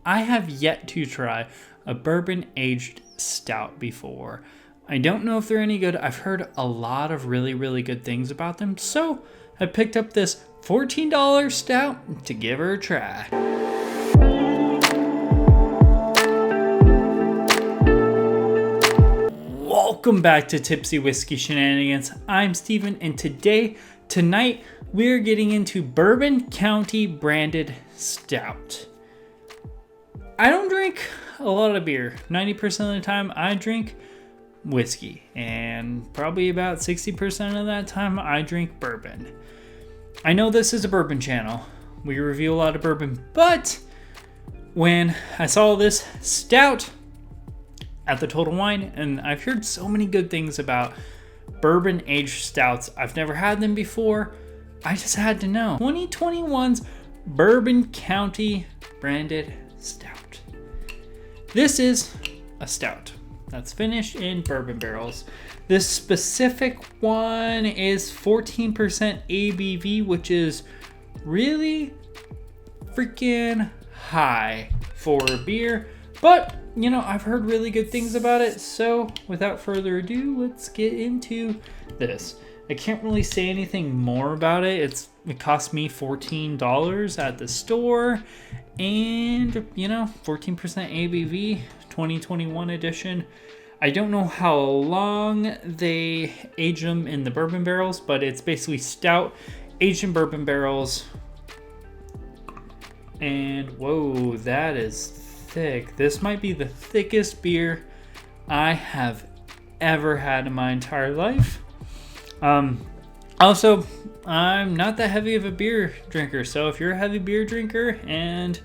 I have yet to try a bourbon aged stout before. I don't know if they're any good. I've heard a lot of really, really good things about them. So I picked up this $14 stout to give her a try. Welcome back to Tipsy Whiskey Shenanigans. I'm Steven, and tonight, we're getting into Bourbon County branded stout. I don't drink a lot of beer. 90% of the time, I drink whiskey, and probably about 60% of that time, I drink bourbon. I know this is a bourbon channel. We review a lot of bourbon, but when I saw this stout at the Total Wine, and I've heard so many good things about bourbon aged stouts. I've never had them before. I just had to know. 2021's Bourbon County branded stout. This is a stout that's finished in bourbon barrels. This specific one is 14% ABV, which is really freaking high for a beer. But, you know, I've heard really good things about it. So without further ado, let's get into this. I can't really say anything more about it. It cost me $14 at the store. And, you know, 14% ABV, 2021 edition. I don't know how long they age them in the bourbon barrels, but it's basically stout aged in bourbon barrels. And whoa, that is thick. This might be the thickest beer I have ever had in my entire life. Also, I'm not that heavy of a beer drinker, so if you're a heavy beer drinker and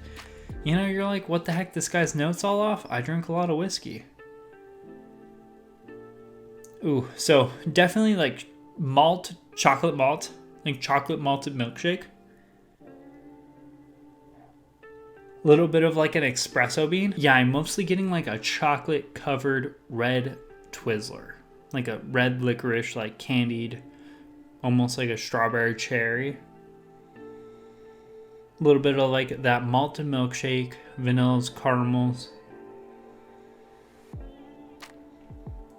you know you're like, what the heck, this guy's notes all off, I drink a lot of whiskey. Ooh, so definitely like malt, chocolate malt, like chocolate malted milkshake. Little bit of like an espresso bean. Yeah, I'm mostly getting like a chocolate covered red Twizzler, like a red licorice, like candied, almost like a strawberry cherry. A little bit of like that malted milkshake, vanillas, caramels.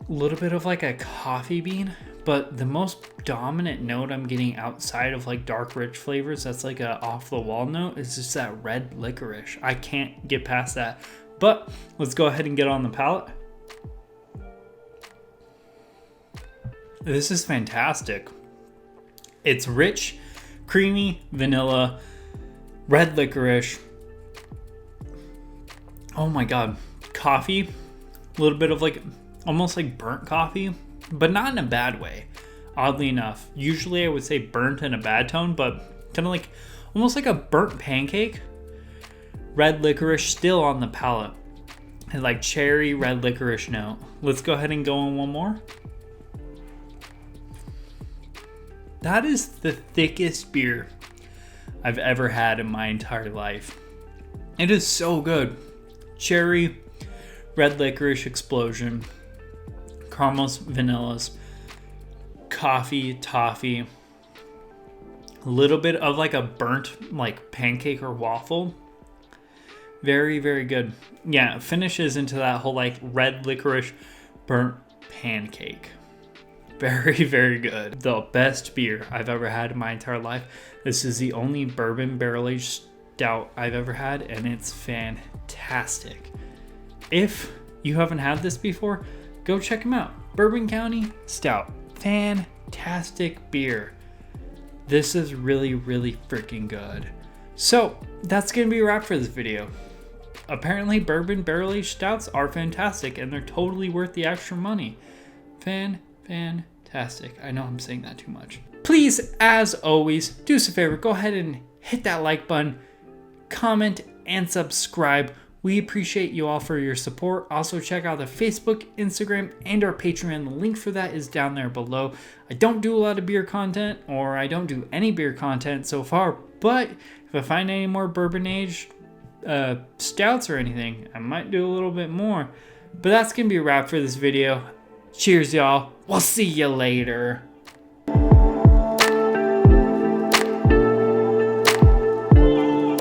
A little bit of like a coffee bean, but the most dominant note I'm getting outside of like dark rich flavors that's like a off the wall note is just that red licorice. I can't get past that. But let's go ahead and get on the palate. This is fantastic. It's rich, creamy vanilla, red licorice. Oh my god, coffee. A little bit of like almost like burnt coffee, but not in a bad way, oddly enough. Usually I would say burnt in a bad tone, but kind of like almost like a burnt pancake. Red licorice still on the palate, and like cherry red licorice note. Let's go ahead and go on one more. That is the thickest beer I've ever had in my entire life. It is so good. Cherry red licorice explosion, caramels, vanillas, coffee, toffee, a little bit of like a burnt like pancake or waffle. Very, very good. Yeah, it finishes into that whole like red licorice burnt pancake. Very, very good. The best beer I've ever had in my entire life. This is the only bourbon barrel aged stout I've ever had, and it's fantastic. If you haven't had this before, go check them out. Bourbon County Stout. Fantastic beer. This is really, really freaking good. So, that's going to be a wrap for this video. Apparently, bourbon barrel-aged stouts are fantastic, and they're totally worth the extra money. Fantastic. I know I'm saying that too much. Please, as always, do us a favor. Go ahead and hit that like button, comment, and subscribe. We appreciate you all for your support. Also, check out the Facebook, Instagram, and our Patreon. The link for that is down there below. I don't do a lot of beer content, or I don't do any beer content so far, but if I find any more bourbon-aged stouts or anything, I might do a little bit more. But that's going to be a wrap for this video. Cheers, y'all. We'll see you later.